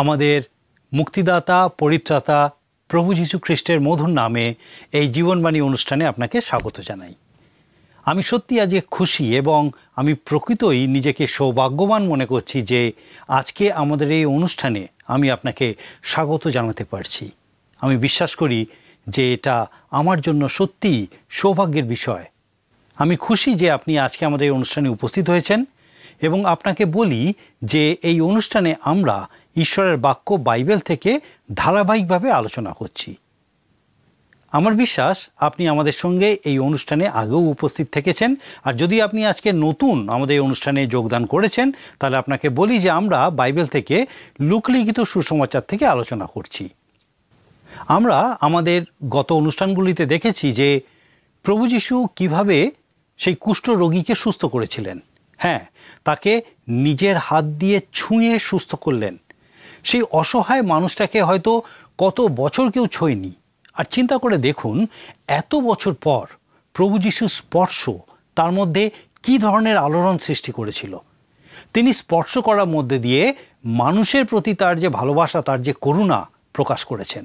আমাদের মুক্তিদাতা পরিত্রাতা প্রভু যীশু খ্রিস্টের মধুর নামে এই জীবনবাণী অনুষ্ঠানে আপনাকে স্বাগত জানাই। আমি সত্যি আজ খুশি এবং আমি প্রকৃতই নিজেকে সৌভাগ্যবান মনে করছি যে আজকে আমাদের এই অনুষ্ঠানে আমি আপনাকে স্বাগত জানাতে পারছি। আমি বিশ্বাস করি যে এটা আমার জন্য সত্যিই সৌভাগ্যের বিষয়। আমি খুশি যে আপনি আজকে আমাদের এই অনুষ্ঠানে উপস্থিত হয়েছেন এবং আপনাকে বলি যে এই অনুষ্ঠানে আমরা ঈশ্বরের বাক্য বাইবেল থেকে ধারাবাহিকভাবে আলোচনা করছি। আমার বিশ্বাস আপনি আমাদের সঙ্গে এই অনুষ্ঠানে আগেও উপস্থিত থেকেছেন, আর যদি আপনি আজকে নতুন আমাদের এই অনুষ্ঠানে যোগদান করেছেন তাহলে আপনাকে বলি যে আমরা বাইবেল থেকে লোকলিখিত সুসমাচার থেকে আলোচনা করছি। আমরা আমাদের গত অনুষ্ঠানগুলিতে দেখেছি যে প্রভু যীশু কীভাবে সেই কুষ্ঠ রোগীকে সুস্থ করেছিলেন। হ্যাঁ, তাকে নিজের হাত দিয়ে ছুঁয়ে সুস্থ করলেন। সেই অসহায় মানুষটাকে হয়তো কত বছর কেউ ছোঁয়নি। আর চিন্তা করে দেখুন, এত বছর পর প্রভু যীশুর স্পর্শ তার মধ্যে কী ধরনের আলোড়ন সৃষ্টি করেছিল। তিনি স্পর্শ করার মধ্যে দিয়ে মানুষের প্রতি তার যে ভালোবাসা, তার যে করুণা প্রকাশ করেছেন।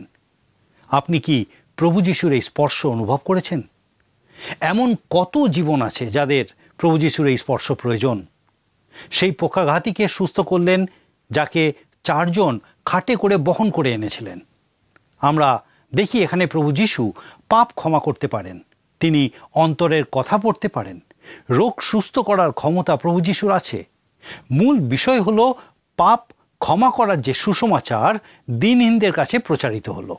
আপনি কি প্রভু যীশুর এই স্পর্শ অনুভব করেছেন? এমন কত জীবন আছে যাদের প্রভু যীশুর এই স্পর্শ প্রয়োজন। সেই পক্ষাঘাতীকে সুস্থ করলেন যাকে 4 জন খাটে করে বহন করে এনেছিলেন। আমরা দেখি এখানে প্রভু যীশু পাপ ক্ষমা করতে পারেন, তিনি অন্তরের কথা পড়তে পারেন, রোগ সুস্থ করার ক্ষমতা প্রভু যীশুর আছে। মূল বিষয় হলো পাপ ক্ষমা করার যে সুসমাচার দিনহীনদের কাছে প্রচারিত হলো।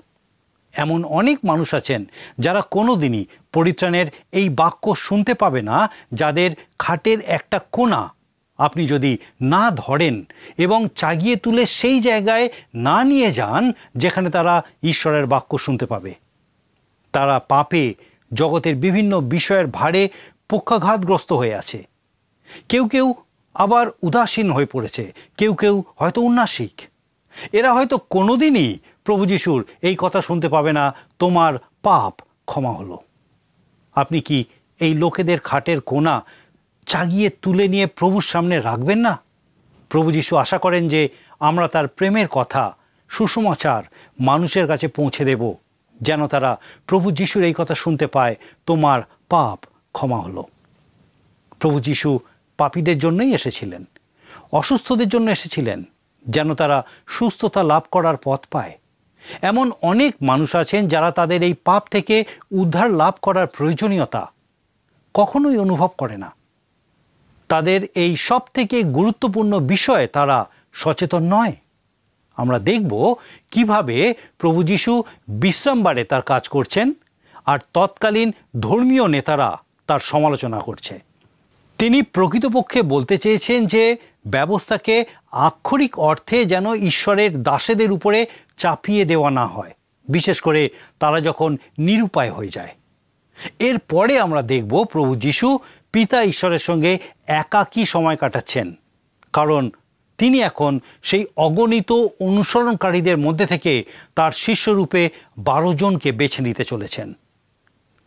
এমন অনেক মানুষ আছেন যারা কোনো দিনই পরিত্রাণের এই বাক্য শুনতে পাবে না, যাদের খাটের একটা কোণা আপনি যদি না ধরেন এবং চাগিয়ে তুলে সেই জায়গায় না নিয়ে যান যেখানে তারা ঈশ্বরের বাক্য শুনতে পাবে। তারা পাপে জগতের বিভিন্ন বিষয়ের ভারে পক্ষাঘাতগ্রস্ত হয়ে আছে। কেউ কেউ আবার উদাসীন হয়ে পড়েছে, কেউ কেউ হয়তো উন্নাসিক। এরা হয়তো কোনোদিনই প্রভু যীশুর এই কথা শুনতে পাবে না, তোমার পাপ ক্ষমা হলো। আপনি কি এই লোকেদের খাটের কোণা চাগিয়ে তুলে নিয়ে প্রভুর সামনে রাখবেন না? প্রভু যীশু আশা করেন যে আমরা তার প্রেমের কথা, সুসমাচার মানুষের কাছে পৌঁছে দেব, যেন তারা প্রভু যীশুর এই কথা শুনতে পায়, তোমার পাপ ক্ষমা হলো। প্রভু যীশু পাপীদের জন্যই এসেছিলেন, অসুস্থদের জন্য এসেছিলেন, যেন তারা সুস্থতা লাভ করার পথ পায়। এমন অনেক মানুষ আছেন যারা তাদের এই পাপ থেকে উদ্ধার লাভ করার প্রয়োজনীয়তা কখনোই অনুভব করে না। তাদের এই সব থেকে গুরুত্বপূর্ণ বিষয়ে তারা সচেতন নয়। আমরা দেখব কিভাবে প্রভু যীশু বিশ্রামবারে তার কাজ করছেন আর তৎকালীন ধর্মীয় নেতারা তার সমালোচনা করছে। তিনি প্রকৃতপক্ষে বলতে চেয়েছেন যে ব্যবস্থাকে আক্ষরিক অর্থে যেন ঈশ্বরের দাসেদের উপরে চাপিয়ে দেওয়া না হয়, বিশেষ করে তারা যখন নিরুপায় হয়ে যায়। এরপরে আমরা দেখব প্রভু যীশু পিতা ঈশ্বরের সঙ্গে একাকী সময় কাটাচ্ছেন, কারণ তিনি এখন সেই অগণিত অনুসরণকারীদের মধ্যে থেকে তার শিষ্যরূপে 12 জনকে বেছে নিতে চলেছেন।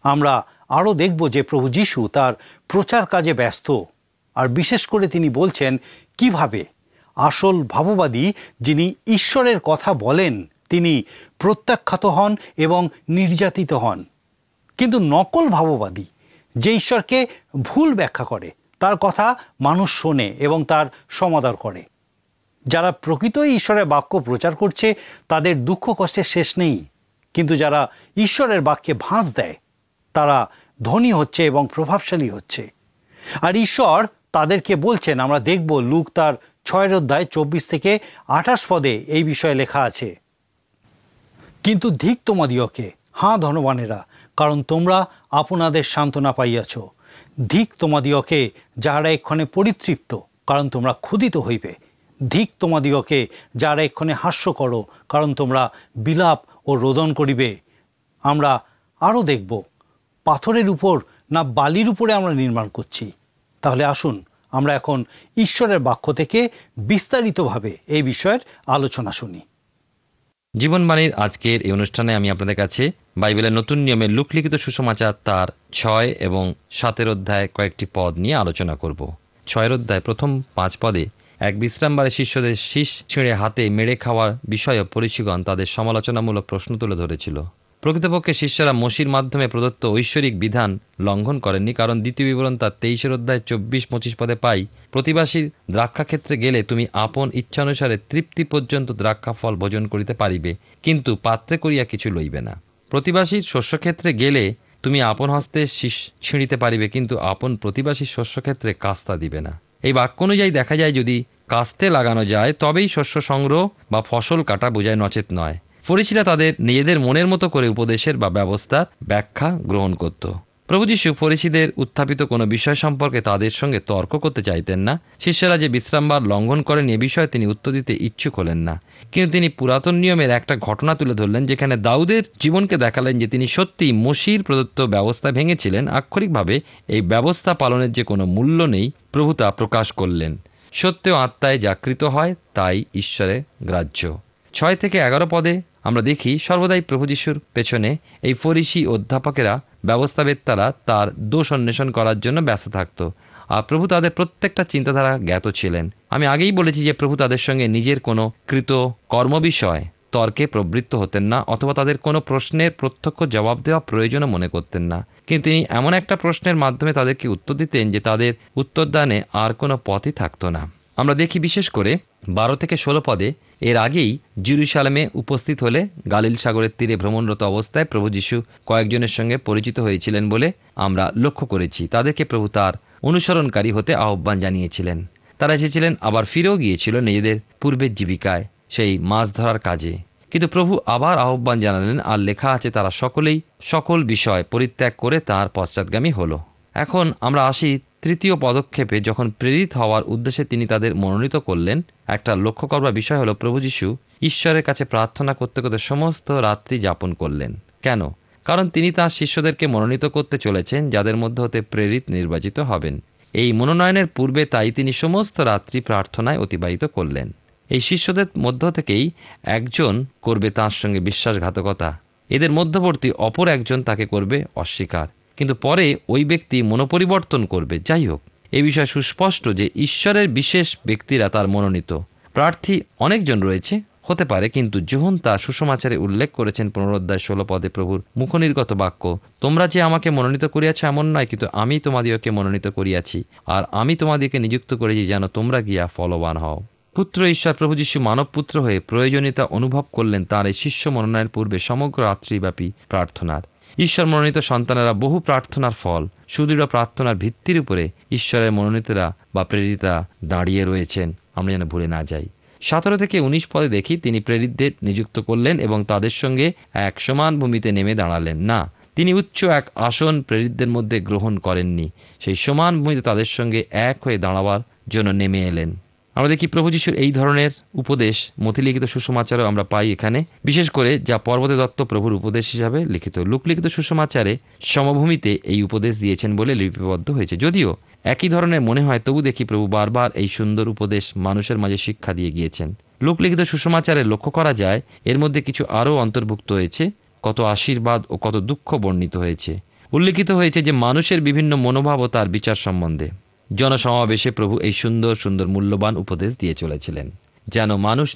আমরা আরও দেখব যে প্রভু যীশু তার প্রচার কাজে ব্যস্ত, আর বিশেষ করে তিনি বলছেন কিভাবে আসল ভাববাদী যিনি ঈশ্বরের কথা বলেন তিনি প্রত্যাখ্যাত হন এবং নির্যাতিত হন, কিন্তু নকল ভাববাদী যে ঈশ্বরকে ভুল ব্যাখ্যা করে তার কথা মানুষ শোনে এবং তার সমাদর করে। যারা প্রকৃতই ঈশ্বরের বাক্য প্রচার করছে তাদের দুঃখ কষ্টের শেষ নেই, কিন্তু যারা ঈশ্বরের বাক্যে ভাঁজ দেয় তারা ধনী হচ্ছে এবং প্রভাবশালী হচ্ছে। আর ঈশ্বর তাদেরকে বলছেন, আমরা দেখব লুক তার 6 অধ্যায় 24 থেকে 28 পদে এই বিষয়ে লেখা আছে, কিন্তু ধিক তোমাদিওকে, হাঁ ধনবানেরা, কারণ তোমরা আপনাদের সান্ত্বনা পাইয়াছ। ধিক তোমাদিওকে যাহারা এক্ষণে পরিতৃপ্ত, কারণ তোমরা ক্ষুধিত হইবে। ধিক তোমাদিওকে যাহারা এক্ষণে হাস্য করো, কারণ তোমরা বিলাপ ও রোদন করিবে। আমরা আরও দেখব পাথরের উপর না বালির উপরে আমরা নির্মাণ করছি। তাহলে আসুন আমরা এখন ঈশ্বরের বাক্য থেকে বিস্তারিতভাবে এই বিষয়ের আলোচনা শুনি। জীবনবাণীর আজকের এই অনুষ্ঠানে আমি আপনাদের কাছে বাইবেলের নতুন নিয়মের লোকলিখিত সুসমাচার তার 6 এবং 7 অধ্যায় কয়েকটি পদ নিয়ে আলোচনা করব। 6 অধ্যায় প্রথম 5 পদে এক বিশ্রামবারে শিষ্যদের শীষ ছিঁড়ে হাতে মেরে খাওয়ার বিষয়ে ফরিসীগণ তাদের সমালোচনামূলক প্রশ্ন তুলে ধরেছিল। প্রকৃতপক্ষে শিষ্যরা মসির মাধ্যমে প্রদত্ত ঐশ্বরিক বিধান লঙ্ঘন করেননি, কারণ দ্বিতীয় বিবরণ তার 23 অধ্যায় 24-25 পদে পাই, প্রতিবাসীর দ্রাক্ষাক্ষেত্রে গেলে তুমি আপন ইচ্ছানুসারে তৃপ্তি পর্যন্ত দ্রাক্ষা ফল ভোজন করিতে পারিবে, কিন্তু পাত্রে করিয়া কিছু লইবে না। প্রতিবাসীর শস্যক্ষেত্রে গেলে তুমি আপন হস্তে শীষ ছিঁড়িতে পারিবে, কিন্তু আপন প্রতিবাসীর শস্যক্ষেত্রে কাস্তা দিবে না। এই বাক্য অনুযায়ী দেখা যায়, যদি কাস্তে লাগানো যায় তবেই শস্য সংগ্রহ বা ফসল কাটা বোঝায়, নচেত নয়। ফরিসীরা তাদের নিজেদের মনের মতো করে উপদেশের বা ব্যবস্থার ব্যাখ্যা গ্রহণ করত। প্রভু যীশু ফরিসীদের উত্থাপিত কোনো বিষয় সম্পর্কে তাদের সঙ্গে তর্ক করতে চাইতেন না। শিষ্যরা যে বিশ্রামবার লঙ্ঘন করেন এ বিষয়ে তিনি উত্তর দিতে ইচ্ছুক হলেন না, কিন্তু তিনি পুরাতন নিয়মের একটা ঘটনা তুলে ধরলেন, যেখানে দাউদের জীবনকে দেখালেন যে তিনি সত্যিই মসির প্রদত্ত ব্যবস্থা ভেঙেছিলেন। আক্ষরিকভাবে এই ব্যবস্থা পালনের যে কোনো মূল্য নেই, প্রভু তা প্রকাশ করলেন। সত্য ও আত্মায় জাগৃত হয়, তাই ঈশ্বরের গ্রাহ্য। 6-11 পদে আমরা দেখি, সর্বদাই প্রভু যীশুর পেছনে এই ফরিসী অধ্যাপকেরা, ব্যবস্থাবেত্তারা তার দোষ অন্বেষণ করার জন্য ব্যস্ত থাকত, আর প্রভু তাদের প্রত্যেকটা চিন্তাধারা জ্ঞাত ছিলেন। আমি আগেই বলেছি যে প্রভু তাদের সঙ্গে নিজের কোনো কৃত কর্ম বিষয় তর্কে প্রবৃত্ত হতেন না, অথবা তাদের কোনো প্রশ্নের প্রত্যক্ষ জবাব দেওয়া প্রয়োজনও মনে করতেন না, কিন্তু তিনি এমন একটা প্রশ্নের মাধ্যমে তাদেরকে উত্তর দিতেন যে তাদের উত্তরদানে আর কোনো পথই থাকতো না। আমরা দেখি বিশেষ করে 12-16 পদে, এর আগেই জেরুজালেমে উপস্থিত হলে গালিল সাগরের তীরে ভ্রমণরত অবস্থায় প্রভু যীশু কয়েকজনের সঙ্গে পরিচিত হয়েছিলেন বলে আমরা লক্ষ্য করেছি। তাদেরকে প্রভু তার অনুসরণকারী হতে আহ্বান জানিয়েছিলেন। তারা এসেছিলেন, আবার ফিরেও গিয়েছিল নিজেদের পূর্বের জীবিকায়, সেই মাছ ধরার কাজে। কিন্তু প্রভু আবার আহ্বান জানালেন, আর লেখা আছে তারা সকলেই সকল বিষয় পরিত্যাগ করে তাঁর পশ্চাৎগামী হলো। এখন আমরা আসি তৃতীয় পদক্ষেপে, যখন প্রেরিত হওয়ার উদ্দেশ্যে তিনি তাদের মনোনীত করলেন। একটা লক্ষ্য করবার বিষয় হলো, প্রভু যীশু ঈশ্বরের কাছে প্রার্থনা করতে করতে সমস্ত রাত্রি যাপন করলেন। কেন? কারণ তিনি তাঁর শিষ্যদেরকে মনোনীত করতে চলেছেন, যাদের মধ্যে হতে প্রেরিত নির্বাচিত হবেন। এই মনোনয়নের পূর্বে তাই তিনি সমস্ত রাত্রি প্রার্থনায় অতিবাহিত করলেন। এই শিষ্যদের মধ্য থেকেই একজন করবে তাঁর সঙ্গে বিশ্বাসঘাতকতা, এদের মধ্যবর্তী অপর একজন তাকে করবে অস্বীকার, কিন্তু পরে ওই ব্যক্তি মনোপরিবর্তন করবে। যাই হোক, এ বিষয়ে সুস্পষ্ট যে ঈশ্বরের বিশেষ ব্যক্তিরা তার মনোনীত। প্রার্থী অনেকজন রয়েছে, হতে পারে, কিন্তু যোহন তার সুসমাচারে উল্লেখ করেছেন 15-16 পদে প্রভুর মুখনির্গত বাক্য, তোমরা যে আমাকে মনোনীত করিয়াছ এমন নয়, কিন্তু আমি তোমাদিওকে মনোনীত করিয়াছি, আর আমি তোমাদিওকে নিযুক্ত করেছি যেন তোমরা গিয়া ফলবান হও। পুত্র ঈশ্বর প্রভু যীশু মানব পুত্র হয়ে প্রয়োজনীয়তা অনুভব করলেন তাঁর এই শিষ্য মনোনয়নের পূর্বে সমগ্র রাত্রিব্যাপী প্রার্থনার। ঈশ্বর মনোনীত সন্তানেরা বহু প্রার্থনার ফল, সুদৃঢ় প্রার্থনার ভিত্তির উপরে ঈশ্বরের মনোনীতরা বা প্রেরিতরা দাঁড়িয়ে রয়েছেন, আমরা যেন ভুলে না যাই। 17-19 পদে দেখি, তিনি প্রেরিতদের নিযুক্ত করলেন এবং তাদের সঙ্গে এক সমান ভূমিতে নেমে দাঁড়ালেন না। তিনি উচ্চ এক আসন প্রেরিতদের মধ্যে গ্রহণ করেননি, সেই সমান ভূমিতে তাদের সঙ্গে এক হয়ে দাঁড়াবার জন্য নেমে এলেন। আমরা দেখি প্রভু যীশুর এই ধরনের উপদেশ মথিলিখিত সুসমাচারও আমরা পাই এখানে, বিশেষ করে যা পর্বতে দত্ত প্রভুর উপদেশ হিসাবে লিখিত। লুকলিখিত সুসমাচারে সমভূমিতে এই উপদেশ দিয়েছেন বলে লিপিবদ্ধ হয়েছে। যদিও একই ধরনের মনে হয়, তবু দেখি প্রভু বারবার এই সুন্দর উপদেশ মানুষের মাঝে শিক্ষা দিয়ে গিয়েছেন। লোকলিখিত সুসমাচারে লক্ষ্য করা যায় এর মধ্যে কিছু আরও অন্তর্ভুক্ত হয়েছে, কত আশীর্বাদ ও কত দুঃখ বর্ণিত হয়েছে। উল্লিখিত হয়েছে যে মানুষের বিভিন্ন মনোভাব ও তার বিচার সম্বন্ধে। জনসমাবেশে প্রভু এই সুন্দর সুন্দর মূল্যবান উপদেশ দিয়ে চলেছিলেন, যেন মানুষ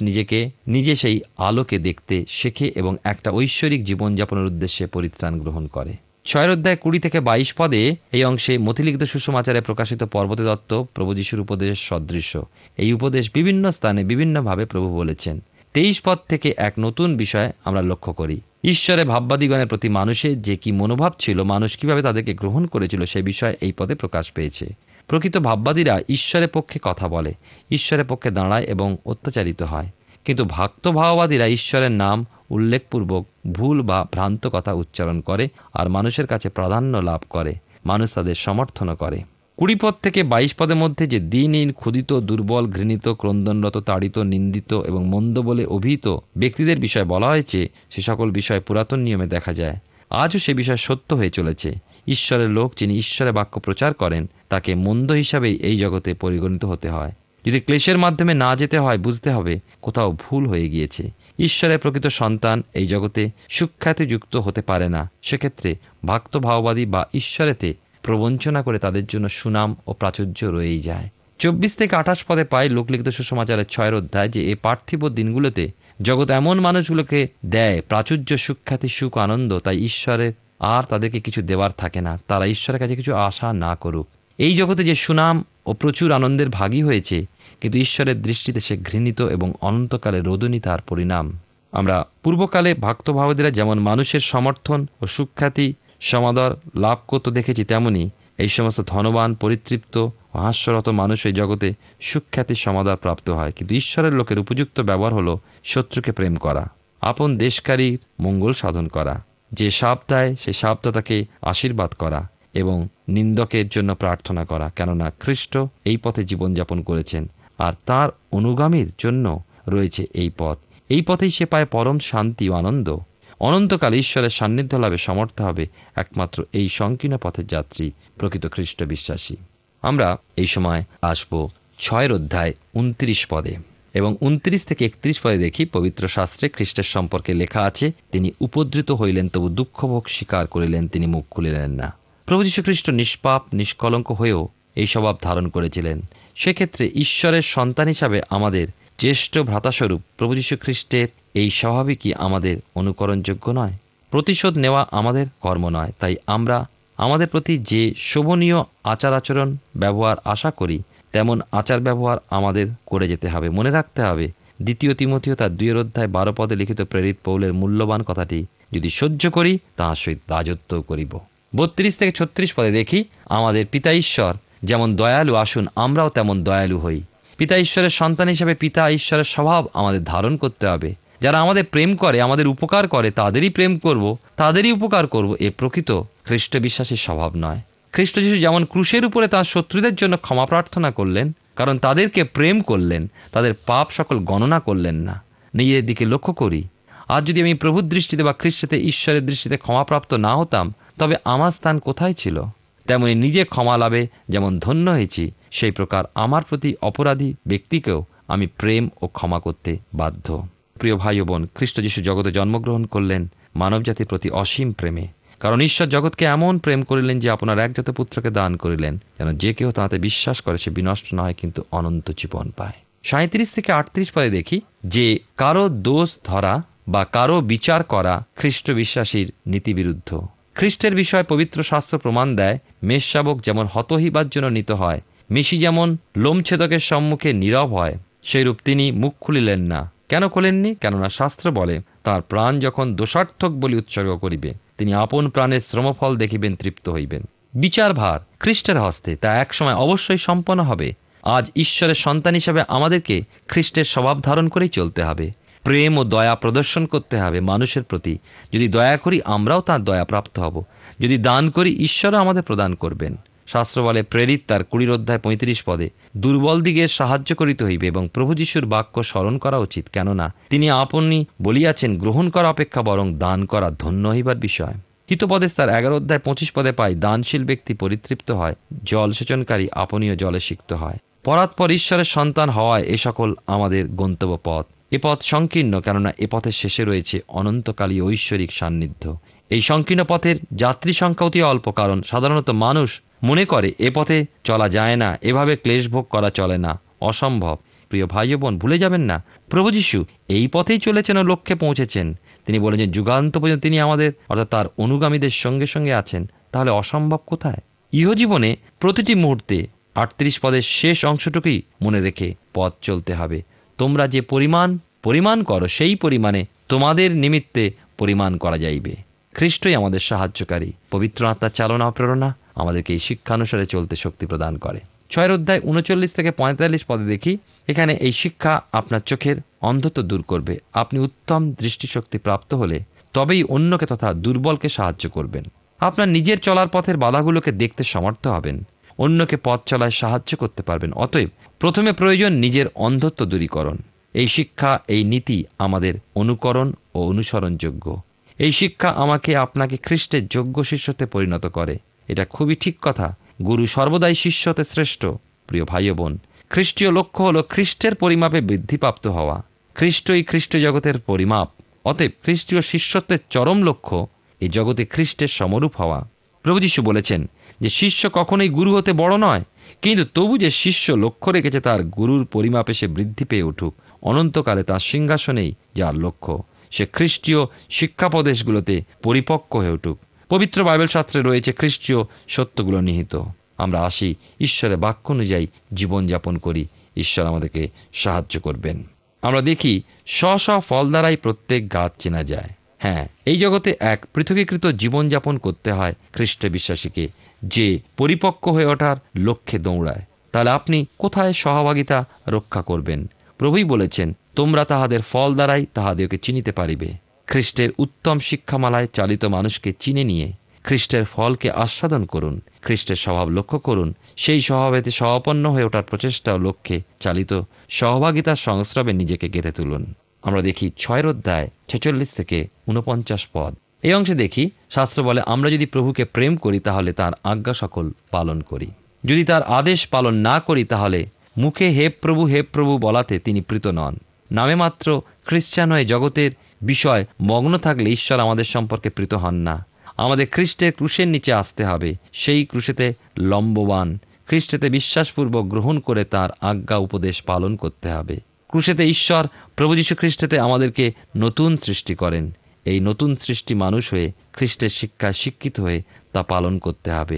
নিজে সেই আলোকে দেখতে শেখে এবং একটা ঐশ্বরিক জীবনযাপনের উদ্দেশ্যে পরিত্রাণ গ্রহণ করে। 6-20-22 পদে এই অংশে মথিলিখিত সুসমাচারে প্রকাশিত পর্বতে দত্ত প্রভু যীশুর উপদেশ সদৃশ্য। এই উপদেশ বিভিন্ন স্থানে বিভিন্নভাবে প্রভু বলেছেন। 23 পদ থেকে এক নতুন বিষয় আমরা লক্ষ্য করি। ঈশ্বরে ভাববাদীগণের প্রতি মানুষের যে কি মনোভাব ছিল, মানুষ কিভাবে তাদেরকে গ্রহণ করেছিল, সে বিষয় এই পদে প্রকাশ পেয়েছে। প্রকৃত ভাববাদীরা ঈশ্বরের পক্ষে কথা বলে, ঈশ্বরের পক্ষে দাঁড়ায় এবং অত্যাচারিত হয়, কিন্তু ভক্তভাববাদীরা ঈশ্বরের নাম উল্লেখপূর্বক ভুল বা ভ্রান্ত কথা উচ্চারণ করে আর মানুষের কাছে প্রাধান্য লাভ করে, মানুষ তাদের সমর্থন করে। 20 পদ থেকে 22 পদের মধ্যে যে দিনহীন, ক্ষুধিত, দুর্বল, ঘৃণিত, ক্রন্দনরত, তাড়িত, নিন্দিত এবং মন্দ বলে অভিহিত ব্যক্তিদের বিষয়ে বলা হয়েছে, সে সকল বিষয় পুরাতন নিয়মে দেখা যায়। আজও সে বিষয় সত্য হয়ে চলেছে। ঈশ্বরের লোক যিনি ঈশ্বরের বাক্য প্রচার করেন, তাকে মন্দ হিসাবেই এই জগতে পরিগণিত হতে হয়। যদি ক্লেশের মাধ্যমে না যেতে হয়, বুঝতে হবে কোথাও ভুল হয়ে গিয়েছে। ঈশ্বরের প্রকৃত সন্তান এই জগতে সুখ্যাতিযুক্ত হতে পারে না। সেক্ষেত্রে ভক্ত ভাববাদী বা ঈশ্বরেতে প্রবঞ্চনা করে তাদের জন্য সুনাম ও প্রাচুর্য রয়েই যায়। 24 থেকে 28 পদে পাই লোকলিখিত সুসমাচারের 6 অধ্যায় যে এই পার্থিব দিনগুলোতে জগৎ এমন মানুষগুলোকে দেয় প্রাচুর্য, সুখ্যাতি, সুখ, আনন্দ, তাই ঈশ্বরের আর তাদেরকে কিছু দেওয়ার থাকে না। তারা ঈশ্বরের কাছে কিছু আশা না করুক। এই জগতে যে সুনাম ও প্রচুর আনন্দের ভাগী হয়েছে, কিন্তু ঈশ্বরের দৃষ্টিতে সে ঘৃণিত এবং অনন্তকালে রোদনী তার পরিণাম। আমরা পূর্বকালে ভক্তভাবীরা যেমন মানুষের সমর্থন ও সুখ্যাতি সমাদর লাভ করতে দেখেছি, তেমনি এই সমস্ত ধনবান, পরিতৃপ্ত ও হাস্যরত মানুষ এই জগতে সুখ্যাতির সমাদর প্রাপ্ত হয়। কিন্তু ঈশ্বরের লোকের উপযুক্ত ব্যবহার হলো শত্রুকে প্রেম করা, আপন দেশকারীর মঙ্গল সাধন করা, যে শাপ দেয় সেই শাপদাতাকে আশীর্বাদ করা এবং নিন্দকের জন্য প্রার্থনা করা, কেননা খ্রিস্ট এই পথে জীবনযাপন করেছেন আর তার অনুগামীর জন্য রয়েছে এই পথ। এই পথেই সে পায় পরম শান্তি ও আনন্দ। অনন্তকাল ঈশ্বরের সান্নিধ্য লাভে সমর্থ হবে একমাত্র এই সংকীর্ণ পথের যাত্রী, প্রকৃত খ্রিস্ট বিশ্বাসী। আমরা এই সময় আসব 6 অধ্যায় 29 পদে এবং 29 থেকে 31 পদে দেখি পবিত্র শাস্ত্রে খ্রিস্টের সম্পর্কে লেখা আছে, তিনি উপদ্রুত হইলেন, তবু দুঃখভোগ স্বীকার করিলেন, তিনি মুখ খুলিলেন না। প্রভু যীশু খ্রিস্ট নিষ্পাপ নিষ্কলঙ্ক হয়েও এই স্বভাব ধারণ করেছিলেন। সেক্ষেত্রে ঈশ্বরের সন্তান হিসাবে আমাদের জ্যেষ্ঠ ভ্রাতাস্বরূপ প্রভু যীশু খ্রিস্টের এই স্বভাবই কি আমাদের অনুকরণযোগ্য নয়? প্রতিশোধ নেওয়া আমাদের কর্ম নয়, তাই আমরা আমাদের প্রতি যে শোভনীয় আচার আচরণ ব্যবহার আশা করি, তেমন আচার ব্যবহার আমাদের করে যেতে হবে। মনে রাখতে হবে 2 তিমথিও তার 2 অধ্যায় 12 পদে লিখিত প্রেরিত পৌলের মূল্যবান কথাটি, যদি সহ্য করি তাহার সহিত রাজত্ব করিব। 32 থেকে 36 পদে দেখি, আমাদের পিতা ঈশ্বর যেমন দয়ালু, আসুন আমরাও তেমন দয়ালু হই। পিতা ঈশ্বরের সন্তান হিসেবে পিতা ঈশ্বরের স্বভাব আমাদের ধারণ করতে হবে। যারা আমাদের প্রেম করে, আমাদের উপকার করে, তাদেরই প্রেম করব, তাদেরই উপকার করব, এ প্রকৃত খ্রিস্ট বিশ্বাসীর স্বভাব নয়। খ্রিস্ট যীশু যেমন ক্রুশের উপরে তাঁর শত্রুদের জন্য ক্ষমা প্রার্থনা করলেন, কারণ তাদেরকে প্রেম করলেন, তাদের পাপ সকল গণনা করলেন না। নিজের দিকে লক্ষ্য করি, আজ যদি আমি প্রভুর দৃষ্টিতে বা খ্রিস্টতে ঈশ্বরের দৃষ্টিতে ক্ষমাপ্রাপ্ত না হতাম, তবে আমার স্থান কোথায় ছিল? তেমনি নিজে ক্ষমা লাভে যেমন ধন্য হয়েছি, সেই প্রকার আমার প্রতি অপরাধী ব্যক্তিকেও আমি প্রেম ও ক্ষমা করতে বাধ্য। প্রিয় ভাই ও বোন, খ্রিস্ট যীশু জগতে জন্মগ্রহণ করলেন মানবজাতির প্রতি অসীম প্রেমে। কারণ ঈশ্বর জগৎকে এমন প্রেম করিলেন যে আপনার একজাত পুত্রকে দান করিলেন, যেন যে কেউ তাতে বিশ্বাস করে সে বিনষ্ট না হয়, কিন্তু অনন্ত জীবন পায়। 37 থেকে 38 পদে দেখি যে কারো দোষ ধরা বা কারো বিচার করা খ্রিস্ট বিশ্বাসীর নীতিবিরুদ্ধ। খ্রিস্টের বিষয়ে পবিত্র শাস্ত্র প্রমাণ দেয়, মেষশাবক যেমন হতহিবার জন্য নিত হয়, মেষি যেমন লোমছেদকের সম্মুখে নীরব হয়, সেইরূপ তিনি মুখ খুলিলেন না। কেন খোলেননি? কেননা শাস্ত্র বলে, তার প্রাণ যখন দোষার্থক বলি উৎসর্গ করিবে, তিনি আপন প্রাণের শ্রমফল দেখিবেন, তৃপ্ত হইবেন। বিচার ভার খ্রিস্টের হস্তে, তা একসময় অবশ্যই সম্পন্ন হবে। আজ ঈশ্বরের সন্তান হিসাবে আমাদেরকে খ্রিস্টের স্বভাব ধারণ করেই চলতে হবে। প্রেম ও দয়া প্রদর্শন করতে হবে মানুষের প্রতি। যদি দয়া করি, আমরাও তাঁর দয়া প্রাপ্ত হব। যদি দান করি, ঈশ্বরও আমাদের প্রদান করবেন। শাস্ত্র বলে, প্রেরিত তার 20 অধ্যায় 35 পদে, দুর্বল দিকে সাহায্য করিতে হইবে এবং প্রভু যিশুর বাক্য স্মরণ করা উচিত, কেননা তিনি আপনি বলিয়াছেন, গ্রহণ করা অপেক্ষা বরং দান করা ধন্য হইবার বিষয়। হিতোপদেশ তার 11 অধ্যায় 25 পদে পাই, দানশীল ব্যক্তি পরিতৃপ্ত হয়, জল সেচনকারী আপনিও জলে সিক্ত হয়। পরাৎপর ঈশ্বরের সন্তান হওয়ায় এ সকল আমাদের গন্তব্য পথ। এ পথ সংকীর্ণ, কেননা এ পথের শেষে রয়েছে অনন্তকালী ঐশ্বরিক সান্নিধ্য। এই সংকীর্ণ পথের যাত্রী সংখ্যা অতি অল্প, কারণ সাধারণত মানুষ মনে করে এ পথে চলা যায় না, এভাবে ক্লেশ ভোগ করা চলে না, অসম্ভব। প্রিয় ভাই বোন, ভুলে যাবেন না, প্রভু যীশু এই পথেই চলেছেন ও লক্ষ্যে পৌঁছেছেন। তিনি বলেন যে যুগান্ত পর্যন্ত তিনি আমাদের অর্থাৎ তার অনুগামীদের সঙ্গে সঙ্গে আছেন। তাহলে অসম্ভব কোথায়? ইহজীবনে প্রতিটি মুহূর্তে 38 পদের শেষ অংশটুকুই মনে রেখে পথ চলতে হবে। তোমরা যে পরিমাণ করো, সেই পরিমাণে তোমাদের নিমিত্তে পরিমাণ করা যাইবে। খ্রিস্টই আমাদের সাহায্যকারী। পবিত্র আত্মার চালনা ও প্রেরণা আমাদেরকে এই শিক্ষানুসারে চলতে শক্তি প্রদান করে। 6 অধ্যায় 39 থেকে 45 পদে দেখি, এখানে এই শিক্ষা আপনার চোখের অন্ধত্ব দূর করবে। আপনি উত্তম দৃষ্টিশক্তি প্রাপ্ত হলে তবেই অন্যকে তথা দুর্বলকে সাহায্য করবেন। আপনার নিজের চলার পথের বাধাগুলোকে দেখতে সমর্থ হবেন, অন্যকে পথ চলায় সাহায্য করতে পারবেন। অতএব প্রথমে প্রয়োজন নিজের অন্ধত্ব দূরীকরণ। এই শিক্ষা, এই নীতি আমাদের অনুকরণ ও অনুসরণযোগ্য। এই শিক্ষা আমাকে আপনাকে খ্রিস্টের যোগ্য শিষ্যতে পরিণত করে। এটা খুবই ঠিক কথা। গুরু সর্বদাই শিষ্যতে শ্রেষ্ঠ। প্রিয় ভাই ও বোন, খ্রিস্টীয় লক্ষ্য হল খ্রিস্টের পরিমাপে বৃদ্ধিপ্রাপ্ত হওয়া। খ্রিস্টই খ্রিস্ট জগতের পরিমাপ। অতএব খ্রিস্টীয় শিষ্যত্বের চরম লক্ষ্য এই জগতে খ্রিস্টের সমরূপ হওয়া। প্রভু যীশু বলেছেন যে শিষ্য কখনোই গুরু হতে বড় নয়, কিন্তু তবু যে শিষ্য লক্ষ্য রেখেছে তার গুরুর পরিমাপে সে বৃদ্ধি পেয়ে উঠুক, অনন্তকালে তার সিংহাসনেই যার লক্ষ্য সে খ্রিস্টীয় শিক্ষাপদেশগুলোতে পরিপক্ক হয়ে উঠুক। পবিত্র বাইবেল শাস্ত্রে রয়েছে খ্রিস্টীয় সত্যগুলো নিহিত। আমরা আসি, ঈশ্বরের বাক্য অনুযায়ী জীবনযাপন করি, ঈশ্বর আমাদেরকে সাহায্য করবেন। আমরা দেখি স্ব ফল দ্বারাই প্রত্যেক গাছ চেনা যায়। হ্যাঁ, এই জগতে এক পৃথকীকৃত জীবনযাপন করতে হয় খ্রিস্ট বিশ্বাসীকে, যে পরিপক্ক হয়ে ওঠার লক্ষ্যে দৌড়ায়। তাহলে আপনি কোথায় সহভাগিতা রক্ষা করবেন? প্রভুই বলেছেন, তোমরা তাহাদের ফল দ্বারাই তাহাদেরকে চিনিতে পারিবে। খ্রিস্টের উত্তম শিক্ষামালায় চালিত মানুষকে চিনে নিয়ে খ্রিস্টের ফলকে আস্বাদন করুন, খ্রিস্টের স্বভাব লক্ষ্য করুন, সেই স্বভাবেতে সহপন্ন হয়ে ওঠার প্রচেষ্টা ও লক্ষ্যে চালিত সহভাগিতার সংস্রবে নিজেকে গেঁথে তুলুন। আমরা দেখি 6 অধ্যায় 46 থেকে 49 পদ। এই অংশে দেখি শাস্ত্র বলে, আমরা যদি প্রভুকে প্রেম করি তাহলে তার আজ্ঞা সকল পালন করি। যদি তার আদেশ পালন না করি তাহলে মুখে হে প্রভু বলাতে তিনি প্রীত নন। নামে মাত্র খ্রিস্টান হয়ে জগতের বিষয় মগ্ন থাকলে ঈশ্বর আমাদের সম্পর্কে প্রীত হন না। আমাদের খ্রিস্টের ক্রুশের নিচে আসতে হবে, সেই ক্রুশেতে লম্ববান খ্রিস্টেতে বিশ্বাসপূর্বক গ্রহণ করে তার আজ্ঞা উপদেশ পালন করতে হবে। ক্রুশেতে ঈশ্বর প্রভু যীশু খ্রিস্টেতে আমাদেরকে নতুন সৃষ্টি করেন। এই নতুন সৃষ্টি মানুষ হয়ে খ্রিস্টের শিক্ষায় শিক্ষিত হয়ে তা পালন করতে হবে।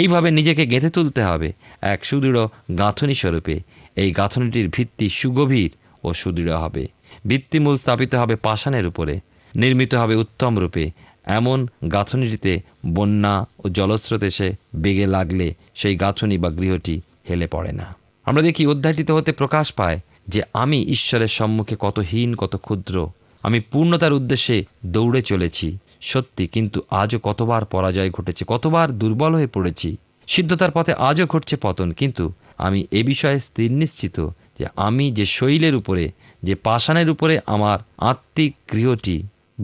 এইভাবে নিজেকে গেঁথে তুলতে হবে এক সুদৃঢ় গাঁথনি স্বরূপে। এই গাঁথনিটির ভিত্তি সুগভীর ও সুদৃঢ় হবে। ভিত্তিমূল স্থাপিত হবে পাষাণের উপরে, নির্মিত হবে উত্তম রূপে। এমন গাঁথনিটিতে বন্যা ও জলস্রোত এসে বেগে লাগলে সেই গাঁথনি বা গৃহটি হেলে পড়ে না। আমরা দেখি অধ্যায়টিতে হতে প্রকাশ পায় যে আমি ঈশ্বরের সম্মুখে কত হীন, কত ক্ষুদ্র। আমি পূর্ণতার উদ্দেশ্যে দৌড়ে চলেছি সত্যি, কিন্তু আজও কতবার পরাজয় ঘটেছে, কতবার দুর্বল হয়ে পড়েছি। সিদ্ধতার পথে আজও ঘটছে পতন, কিন্তু আমি এ বিষয়ে স্থির নিশ্চিত যে আমি যে শৈলের উপরে, যে পাষাণের উপরে আমার আত্মিক গৃহটি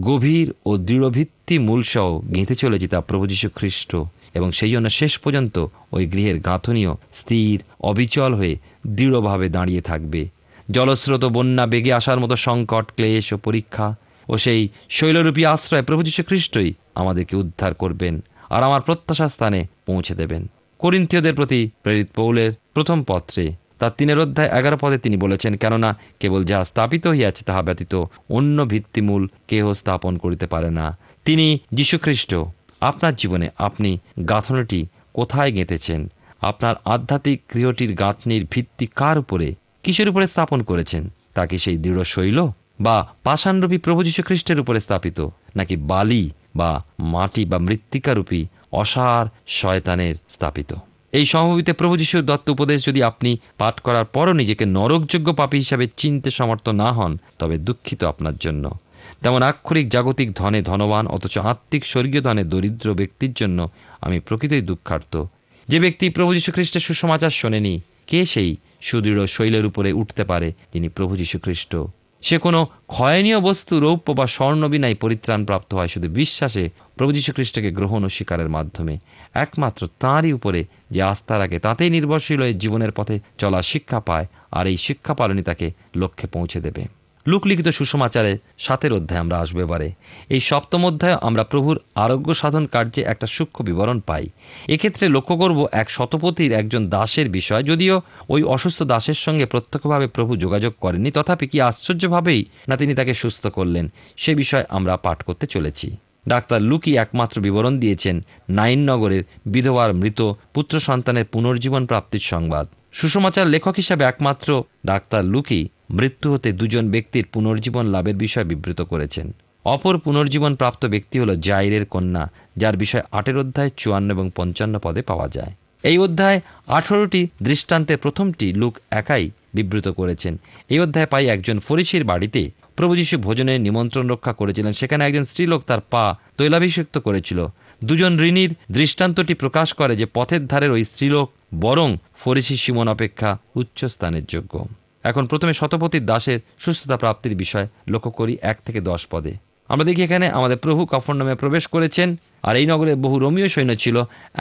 গভীর ও দৃঢ় ভিত্তি মূলসহ গেঁথে চলেছি তা প্রভু যীশু খ্রিস্ট, এবং সেই জন্য শেষ পর্যন্ত ওই গৃহের গাঁথনিও স্থির অবিচল হয়ে দৃঢ়ভাবে দাঁড়িয়ে থাকবে। জলস্রোত বন্যা বেগে আসার মতো সংকট, ক্লেশ ও পরীক্ষা ও সেই শৈলরূপী আশ্রয় প্রভু যীশু খ্রিস্টই আমাদেরকে উদ্ধার করবেন আর আমার প্রত্যাশা স্থানে পৌঁছে দেবেন। করিন্থীয়দের প্রতি প্রেরিত পৌলের প্রথম পত্রে তার 3 অধ্যায় 11 পদে তিনি বলেছেন, কেননা কেবল যা স্থাপিত হইয়াছে তাহা ব্যতীত অন্য ভিত্তিমূল কেহ স্থাপন করিতে পারে না। তিনি যীশুখ্রিস্ট। আপনার জীবনে আপনি গাঁথনিটি কোথায় গেঁথেছেন? আপনার আধ্যাত্মিক গৃহটির গাঁথনির ভিত্তি কার উপরে, কিসের উপরে স্থাপন করেছেন? তা কি সেই দৃঢ় শৈল বা পাষাণরূপী প্রভু যীশু খ্রিস্টের উপরে স্থাপিত, নাকি বালি বা মাটি বা মৃত্তিকারূপী অসার শয়তানের স্থাপিত? এই সমভূমিতে প্রভু যীশুর দত্ত উপদেশ যদি আপনি পাঠ করার পরও নিজেকে নরকযোগ্য পাপী হিসাবে চিনতে সমর্থ না হন, তবে দুঃখিত আপনার জন্য। তেমন আক্ষরিক জাগতিক ধনে ধনবান অথচ আত্মিক স্বর্গীয় ধনে দরিদ্র ব্যক্তির জন্য আমি প্রকৃতই দুঃখার্ত। যে ব্যক্তি প্রভু যীশু খ্রিস্টের সুসমাচার শোনেনি, কে সেই সুদৃঢ় শৈলের উপরে উঠতে পারে যিনি প্রভু যীশু খ্রিস্ট? সে কোনো ক্ষয়নীয় বস্তু, রৌপ্য বা স্বর্ণ বিনাই পরিত্রাণ প্রাপ্ত হয় শুধু বিশ্বাসে প্রভু যীশু খ্রিস্টকে গ্রহণ ও স্বীকারের মাধ্যমে। একমাত্র তাঁরই উপরে যে আস্থা রাখে তাতেই নির্ভরশীল হয়ে জীবনের পথে চলা শিক্ষা পায়, আর এই শিক্ষা পালনই তাকে লক্ষ্যে পৌঁছে দেবে। লুক লিখিত সুসমাচারের 7 অধ্যায় আমরা আসবো এবারে। এই 7ম অধ্যায়ে আমরা প্রভুর আরোগ্য সাধন কার্যে একটা সূক্ষ্ম বিবরণ পাই। এক্ষেত্রে লক্ষ্য করব এক শতপথীর একজন দাসের বিষয়। যদিও ওই অসুস্থ দাসের সঙ্গে প্রত্যক্ষভাবে প্রভু যোগাযোগ করেননি, তথাপি কি আশ্চর্যভাবেই না তিনি তাকে সুস্থ করলেন, সে বিষয় আমরা পাঠ করতে চলেছি। ডাক্তার লুকি একমাত্র বিবরণ দিয়েছেন নাইন নগরের বিধবার মৃত পুত্র সন্তানের পুনর্জীবন প্রাপ্তির সংবাদ। সুসমাচার লেখক হিসাবে একমাত্র ডাক্তার লুকি মৃত্যু হতে 2জন ব্যক্তির পুনর্জীবন লাভের বিষয় বিবৃত করেছেন। অপর পুনর্জীবন প্রাপ্ত ব্যক্তি হল জাইরের কন্যা, যার বিষয় 8 অধ্যায় 54 এবং 55 পদে পাওয়া যায়। এই অধ্যায় 18টি দৃষ্টান্তের প্রথমটি লুক একাই বিবৃত করেছেন। এই অধ্যায় পাই একজন ফরিসির বাড়িতে প্রভু যীশু ভোজনের নিমন্ত্রণ রক্ষা করেছিলেন। সেখানে একজন স্ত্রীলোক তার পা তৈলাভিষিক্ত করেছিল। 2জন ঋণীর দৃষ্টান্তটি প্রকাশ করে যে পথের ধারের ওই স্ত্রীলোক বরং ফরিসি সিমন অপেক্ষা উচ্চ স্থানের যোগ্য। এখন প্রথমে শতপথীর দাসের সুস্থতা প্রাপ্তির বিষয় লক্ষ্য করি 1 থেকে 10 পদে। আমরা দেখি এখানে আমাদের প্রভু কফরনামে প্রবেশ করেছেন, আর এই নগরে বহু রোমীয় সৈন্য ছিল।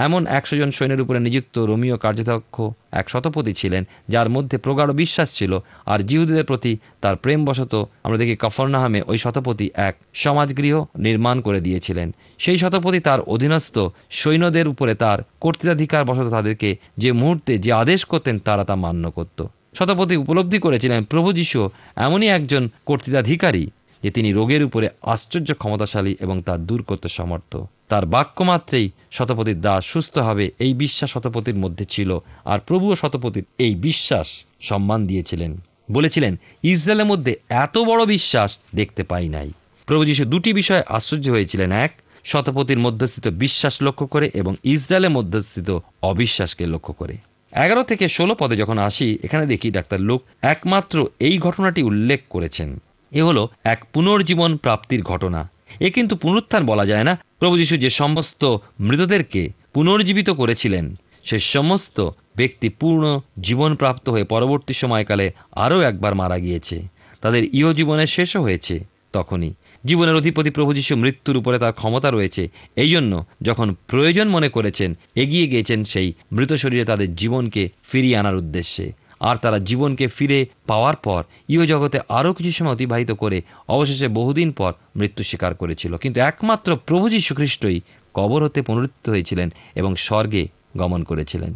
এমন 100 জন সৈন্যের উপরে নিযুক্ত রোমীয় কার্যদক্ষ এক শতপতি ছিলেন, যার মধ্যে প্রগাঢ় বিশ্বাস ছিল আর জিহুদীদের প্রতি তার প্রেমবশত আমরা দেখি কফরনাহামে ওই শতপতি এক সমাজগৃহ নির্মাণ করে দিয়েছিলেন। সেই শতপতি তার অধীনস্থ সৈন্যদের উপরে তার কর্তৃত্বাধিকার বশত তাদেরকে যে মুহূর্তে যে আদেশ করতেন তারা তা মান্য করত। শতপতি উপলব্ধি করেছিলেন প্রভু যীশু এমনই একজন কর্তৃত্বাধিকারী যে তিনি রোগের উপরে আশ্চর্য ক্ষমতাশালী এবং তা দূর করতে সমর্থ। তার বাক্য মাত্রেই শতপতির দাস সুস্থ হবে, এই বিশ্বাস শতপতির মধ্যে ছিল। আর প্রভুও শতপতির এই বিশ্বাস সম্মান দিয়েছিলেন, বলেছিলেন ইসরায়েলের মধ্যে এত বড় বিশ্বাস দেখতে পাই নাই। প্রভু যীশু দুটি বিষয়ে আশ্চর্য হয়েছিলেন, এক শতপতির মধ্যস্থিত বিশ্বাস লক্ষ্য করে এবং ইসরায়েলের মধ্যস্থিত অবিশ্বাসকে লক্ষ্য করে। 11 থেকে 16 পদে যখন আসি, এখানে দেখি ডাক্তার লুক একমাত্র এই ঘটনাটি উল্লেখ করেছেন। এ হলো এক পুনর্জীবন প্রাপ্তির ঘটনা। এ কিন্তু পুনরুত্থান বলা যায় না। প্রভু যীশু যে সমস্ত মৃতদেরকে পুনর্জীবিত করেছিলেন, সে সমস্ত ব্যক্তি পূর্ণ জীবন প্রাপ্ত হয়ে পরবর্তী সময়কালে আরও একবার মারা গিয়েছে, তাদের ইহ জীবনের শেষও হয়েছে। তখনই জীবনের অধিপতি প্রভু যীশু মৃত্যুর উপরে তার ক্ষমতা রয়েছে, এই জন্য যখন প্রয়োজন মনে করেছেন এগিয়ে গিয়েছেন সেই মৃত শরীরে তাদের জীবনকে ফিরিয়ে আনার উদ্দেশ্যে। আর তারা জীবনকে ফিরে পাওয়ার পর ইহ জগতে আরও কিছু সময় অতিবাহিত করে অবশেষে বহুদিন পর মৃত্যু স্বীকার করেছিল। কিন্তু একমাত্র প্রভু যীশু খ্রিস্টই কবর হতে পুনরুত্থিত হয়েছিলেন এবং স্বর্গে গমন করেছিলেন।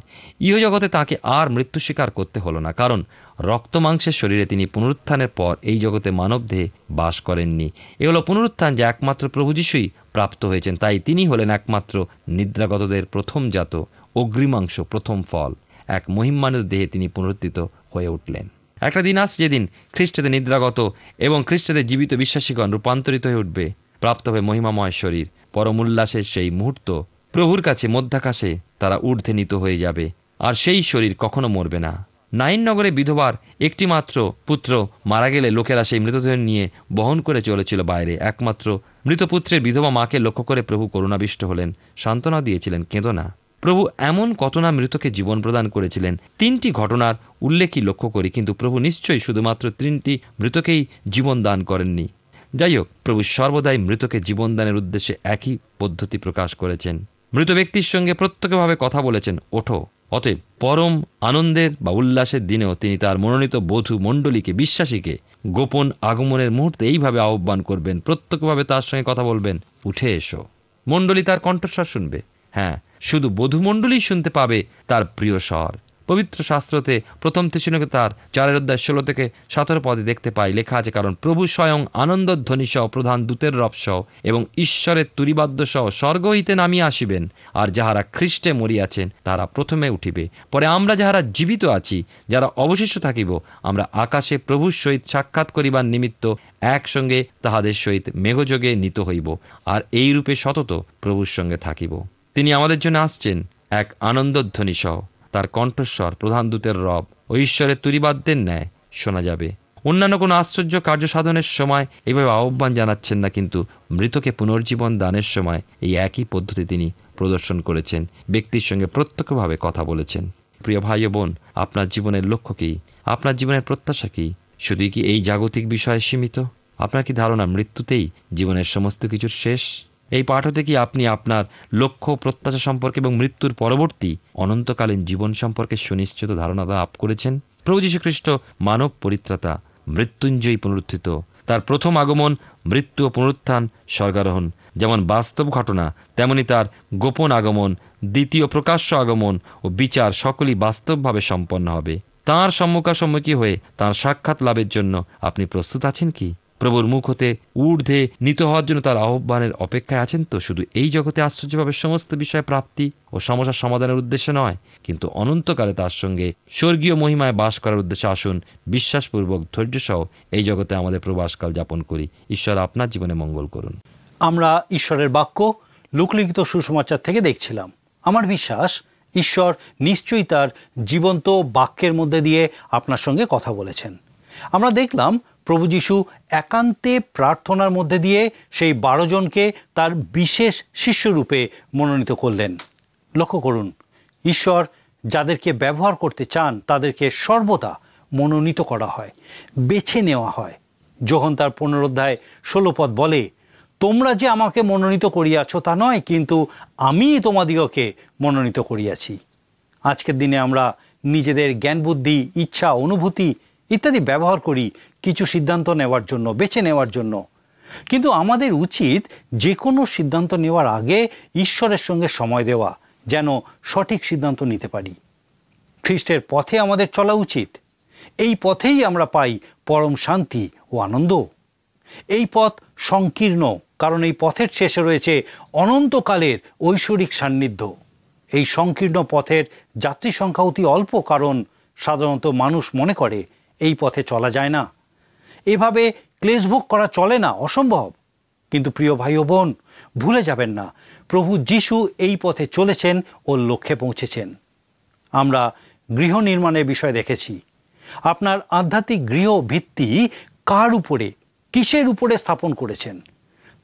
ইহ জগতে তাকে আর মৃত্যু স্বীকার করতে হলো না, কারণ রক্ত মাংসের শরীরে তিনি পুনরুত্থানের পর এই জগতে মানবদেহে বাস করেননি। এ হলো পুনরুত্থান যা একমাত্র প্রভু যীশুই প্রাপ্ত হয়েছেন। তাই তিনি হলেন একমাত্র নিদ্রাগতদের প্রথম জাত, অগ্রিমাংশ, প্রথম ফল। এক মহিমান্বিত দেহে তিনি পুনরুত্থিত হয়ে উঠলেন। একটা দিন আসছে যেদিন খ্রিস্টদের নিদ্রাগত এবং খ্রিস্টদের জীবিত বিশ্বাসীগণ রূপান্তরিত হয়ে উঠবে, প্রাপ্ত হবে মহিমাময় শরীর। পরম উল্লাসের সেই মুহূর্ত, প্রভুর কাছে মধ্যাকাশে তারা ঊর্ধ্বে নীত হয়ে যাবে, আর সেই শরীর কখনো মরবে না। নাইন নগরে বিধবার একটি মাত্র পুত্র মারা গেলে লোকেরা সেই মৃতদেহ নিয়ে বহন করে চলেছিল বাইরে। একমাত্র মৃতপুত্রের বিধবা মাকে লক্ষ্য করে প্রভু করুণাবিষ্ট হলেন, সান্ত্বনা দিয়েছিলেন, কেঁদো না। প্রভু এমন কত না মৃতকে জীবন প্রদান করেছিলেন। 3টি ঘটনার উল্লেখই লক্ষ্য করি, কিন্তু প্রভু নিশ্চয়ই শুধুমাত্র 3টি মৃতকেই জীবন দান করেননি। যাই হোক, প্রভু সর্বদাই মৃতকে জীবন দানের উদ্দেশ্যে একই পদ্ধতি প্রকাশ করেছেন। মৃত ব্যক্তির সঙ্গে প্রত্যক্ষভাবে কথা বলেছেন, ওঠো। অতএব পরম আনন্দের বা উল্লাসের দিনেও তিনি তার মনোনীত বধূ মণ্ডলীকে, বিশ্বাসীকে গোপন আগমনের মুহূর্তে এইভাবে আহ্বান করবেন, প্রত্যক্ষভাবে তার সঙ্গে কথা বলবেন, উঠে এসো। মণ্ডলী তার কণ্ঠস্বর শুনবে। হ্যাঁ, শুধু বধূমণ্ডলী শুনতে পাবে তার প্রিয় স্বর। পবিত্র শাস্ত্রতে 1 থেসলোনিকে তার 4:16 থেকে 17 পদে দেখতে পাই, লেখা আছে, কারণ প্রভু স্বয়ং আনন্দধ্বনি সহ, প্রধান দূতের রব সহ এবং ঈশ্বরের তুরিবাদ্য সহ স্বর্গ হইতে নামিয়া আসিবেন, আর যাহারা খ্রিস্টে মরিয়াছেন তাহারা প্রথমে উঠিবে। পরে আমরা যাহারা জীবিত আছি, যারা অবশিষ্ট থাকিব, আমরা আকাশে প্রভুর সহিত সাক্ষাৎ করিবার নিমিত্ত একসঙ্গে তাহাদের সহিত মেঘযোগে নীত হইব, আর এই রূপে সতত প্রভুর সঙ্গে থাকিব। তিনি আমাদের জন্য আসছেন এক আনন্দধ্বনি সহ, তার কণ্ঠস্বর প্রধান দূতের রব ও ঈশ্বরের তুরিবাদ্যের ন্যায় শোনা যাবে। অন্যান্য কোনো আশ্চর্য কার্য সাধনের সময় এইভাবে আহ্বান জানাচ্ছেন না, কিন্তু মৃতকে পুনর্জীবন দানের সময় এই একই পদ্ধতি তিনি প্রদর্শন করেছেন, ব্যক্তির সঙ্গে প্রত্যক্ষভাবে কথা বলেছেন। প্রিয় ভাই ও বোন, আপনার জীবনের লক্ষ্য কী? আপনার জীবনের প্রত্যাশা কী? শুধুই কি এই জাগতিক বিষয়ে সীমিত? আপনার কি ধারণা মৃত্যুতেই জীবনের সমস্ত কিছুর শেষ? এই পাঠ হতে কি আপনি আপনার লক্ষ্য, প্রত্যাশা সম্পর্কে এবং মৃত্যুর পরবর্তী অনন্তকালীন জীবন সম্পর্কে সুনিশ্চিত ধারণা লাভ করেছেন? প্রভু যীশু খ্রিস্ট মানব পরিত্রাতা, মৃত্যুঞ্জয়ী পুনরুত্থিত। তার প্রথম আগমন, মৃত্যু ও পুনরুত্থান, স্বর্গারোহণ যেমন বাস্তব ঘটনা, তেমনি তার গোপন আগমন, দ্বিতীয় প্রকাশ্য আগমন ও বিচার সকলই বাস্তবভাবে সম্পন্ন হবে। তাঁর সম্মুখাসম্মুখী হয়ে তাঁর সাক্ষাৎ লাভের জন্য আপনি প্রস্তুত আছেন কি? প্রভুর মুখ হতে ঊর্ধ্বে নীত হওয়ার জন্য তার আহ্বানের অপেক্ষায় আছেন তো? শুধু এই জগতে আশ্চর্যভাবে সমস্ত বিষয় প্রাপ্তি ও সমস্যার সমাধানের উদ্দেশ্যে নয়, কিন্তু অনন্তকালে তার সঙ্গে স্বর্গীয় মহিমায় বাস করার উদ্দেশ্যে আসুন। বিশ্বাসপূর্বক ধৈর্য সহ এই জগতে আমাদের প্রবাসকাল যাপন করি। ঈশ্বর আপনার জীবনে মঙ্গল করুন। আমরা ঈশ্বরের বাক্য লোকলিখিত সুসমাচার থেকে দেখছিলাম। আমার বিশ্বাস ঈশ্বর নিশ্চয়ই তার জীবন্ত বাক্যের মধ্যে দিয়ে আপনার সঙ্গে কথা বলেছেন। আমরা দেখলাম প্রভু যীশু একান্তে প্রার্থনার মধ্যে দিয়ে সেই 12 জনকে তার বিশেষ শিষ্যরূপে মনোনীত করলেন। লক্ষ্য করুন, ঈশ্বর যাদেরকে ব্যবহার করতে চান তাদেরকে সর্বদা মনোনীত করা হয়, বেছে নেওয়া হয়। যোহন তার 15 অধ্যায় 16 পদ বলে, তোমরা যে আমাকে মনোনীত করিয়াছ তা নয়, কিন্তু আমি তোমাদিগকে মনোনীত করিয়াছি। আজকের দিনে আমরা নিজেদের জ্ঞান বুদ্ধি, ইচ্ছা, অনুভূতি ইত্যাদি ব্যবহার করি কিছু সিদ্ধান্ত নেওয়ার জন্য, বেছে নেওয়ার জন্য। কিন্তু আমাদের উচিত যে কোনো সিদ্ধান্ত নেওয়ার আগে ঈশ্বরের সঙ্গে সময় দেওয়া, যেন সঠিক সিদ্ধান্ত নিতে পারি। খ্রিস্টের পথে আমাদের চলা উচিত। এই পথেই আমরা পাই পরম শান্তি ও আনন্দ। এই পথ সংকীর্ণ, কারণ এই পথের শেষে রয়েছে অনন্তকালের ঐশ্বরিক সান্নিধ্য। এই সংকীর্ণ পথের যাত্রী সংখ্যা অতি অল্প, কারণ সাধারণত মানুষ মনে করে এই পথে চলা যায় না, এভাবে ক্লেশভোগ করা চলে না, অসম্ভব। কিন্তু প্রিয় ভাই ও বোন, ভুলে যাবেন না, প্রভু যিশু এই পথে চলেছেন ও লক্ষ্যে পৌঁছেছেন। আমরা গৃহ নির্মাণের বিষয় দেখেছি। আপনার আধ্যাত্মিক গৃহ ভিত্তি কার উপরে, কিসের উপরে স্থাপন করেছেন?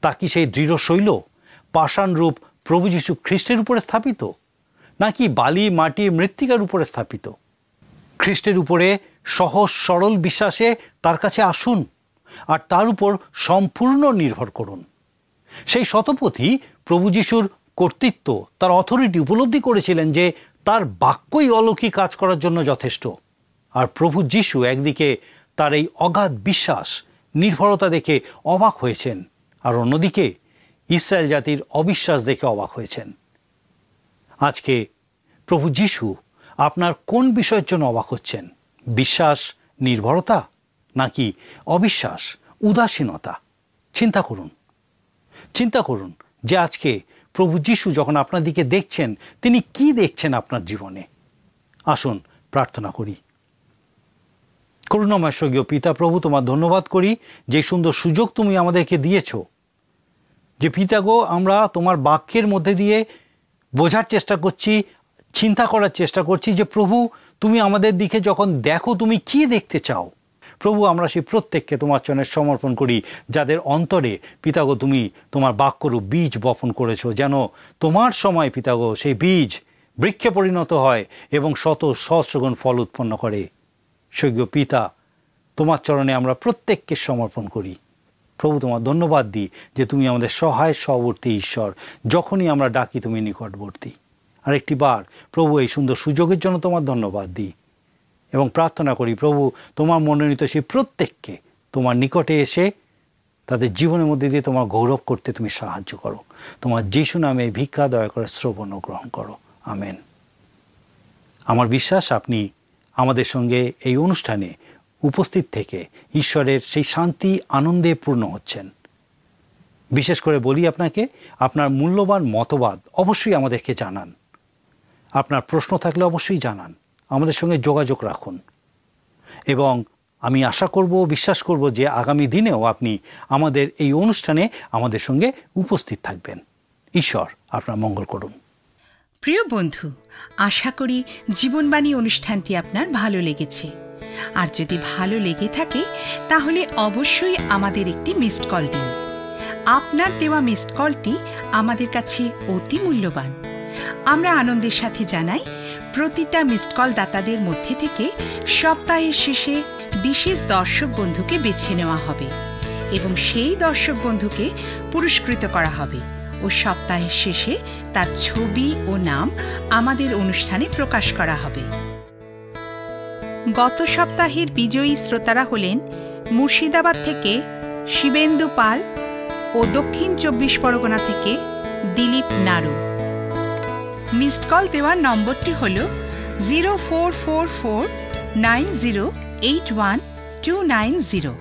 তা কি সেই দৃঢ় শৈল, পাষাণ রূপ প্রভু যীশু খ্রিস্টের উপরে স্থাপিত, নাকি বালি, মাটি, মৃত্তিকার উপরে স্থাপিত? খ্রিস্টের উপরে সহজ সরল বিশ্বাসে তার কাছে আসুন আর তার উপর সম্পূর্ণ নির্ভর করুন। সেই শতপথী প্রভু যীশুর কর্তৃত্ব, তার অথরিটি উপলব্ধি করেছিলেন যে তার বাক্যই অলৌকিক কাজ করার জন্য যথেষ্ট। আর প্রভু যীশু একদিকে তার এই অগাধ বিশ্বাস, নির্ভরতা দেখে অবাক হয়েছেন, আর অন্যদিকে ইসরায়েল জাতির অবিশ্বাস দেখে অবাক হয়েছেন। আজকে প্রভু যীশু আপনার কোন বিষয়ের জন্য অবাক হচ্ছেন? বিশ্বাস, নির্ভরতা, নাকি অবিশ্বাস, উদাসীনতা? চিন্তা করুন, চিন্তা করুন যে আজকে প্রভু যীশু যখন আপনার দিকে দেখছেন, তিনি কি দেখছেন আপনার জীবনে। আসুন প্রার্থনা করি। করুণাময় স্বর্গীয় পিতা, প্রভু তোমার ধন্যবাদ করি যে সুন্দর সুযোগ তুমি আমাদেরকে দিয়েছ, যে পিতা গো, আমরা তোমার বাক্যের মধ্যে দিয়ে বোঝার চেষ্টা করছি, চিন্তা করার চেষ্টা করছি যে প্রভু তুমি আমাদের দিকে যখন দেখো, তুমি কি দেখতে চাও। প্রভু, আমরা সেই প্রত্যেককে তোমার চরণে সমর্পণ করি, যাদের অন্তরে পিতাগো তুমি তোমার বাক্যরূপ বীজ বপন করেছো, যেন তোমার সময় পিতাগো সেই বীজ বৃক্ষে পরিণত হয় এবং শত সহস্রগুণ ফল উৎপন্ন করে। স্বর্গীয় পিতা, তোমার চরণে আমরা প্রত্যেককে সমর্পণ করি। প্রভু, তোমার ধন্যবাদ দিই যে তুমি আমাদের সহায় সহবর্তী ঈশ্বর, যখনই আমরা ডাকি তুমি নিকটবর্তী। আরেকটি বার প্রভু, এই সুন্দর সুযোগের জন্য তোমার ধন্যবাদ দিই এবং প্রার্থনা করি প্রভু, তোমার মনোনীত সেই প্রত্যেককে তোমার নিকটে এসে তাদের জীবনের মধ্যে দিয়ে তোমার গৌরব করতে তুমি সাহায্য করো। তোমার যিশু নামে ভিক্ষা দয়া করে শ্রবণ ও গ্রহণ করো। আমেন। আমার বিশ্বাস আপনি আমাদের সঙ্গে এই অনুষ্ঠানে উপস্থিত থেকে ঈশ্বরের সেই শান্তি, আনন্দে পূর্ণ হচ্ছেন। বিশেষ করে বলি আপনাকে, আপনার মূল্যবান মতবাদ অবশ্যই আমাদেরকে জানান। আপনার প্রশ্ন থাকলে অবশ্যই জানান, আমাদের সঙ্গে যোগাযোগ রাখুন। এবং আমি আশা করব, বিশ্বাস করব যে আগামী দিনেও আপনি আমাদের এই অনুষ্ঠানে আমাদের সঙ্গে উপস্থিত থাকবেন। ঈশ্বর আপনার মঙ্গল করুন। প্রিয় বন্ধু, আশা করি জীবনবাণী অনুষ্ঠানটি আপনার ভালো লেগেছে। আর যদি ভালো লেগে থাকে তাহলে অবশ্যই আমাদের একটি মিসড কল দিন। আপনার দেওয়া মিসড কলটি আমাদের কাছে অতি মূল্যবান। আমরা আনন্দের সাথে জানাই, প্রতিটা মিসড কল দাতাদের মধ্যে থেকে সপ্তাহের শেষে বিশেষ দর্শক বন্ধুকে বেছে নেওয়া হবে এবং সেই দর্শক বন্ধুকে পুরস্কৃত করা হবে ও সপ্তাহের শেষে তার ছবি ও নাম আমাদের অনুষ্ঠানে প্রকাশ করা হবে। গত সপ্তাহের বিজয়ী শ্রোতারা হলেন মুর্শিদাবাদ থেকে শিবেন্দু পাল ও দক্ষিণ 24 পরগনা থেকে দিলীপ নাড়ু। মিসড কল দেওয়ার নম্বরটি হল 044490812990।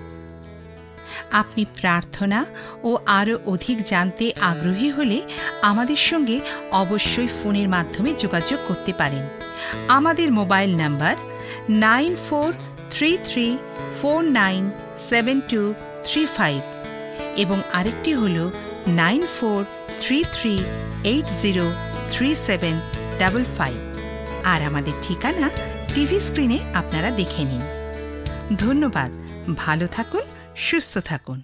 আপনি প্রার্থনা ও আরও অধিক জানতে আগ্রহী হলে আমাদের সঙ্গে অবশ্যই ফোনের মাধ্যমে যোগাযোগ করতে পারেন। আমাদের মোবাইল নাম্বার 9433497235 এবং আরেকটি হল 9433803755। আর আমাদের ঠিকানা টিভি স্ক্রিনে আপনারা দেখে নিন। ধন্যবাদ। ভালো থাকুন, সুস্থ থাকুন।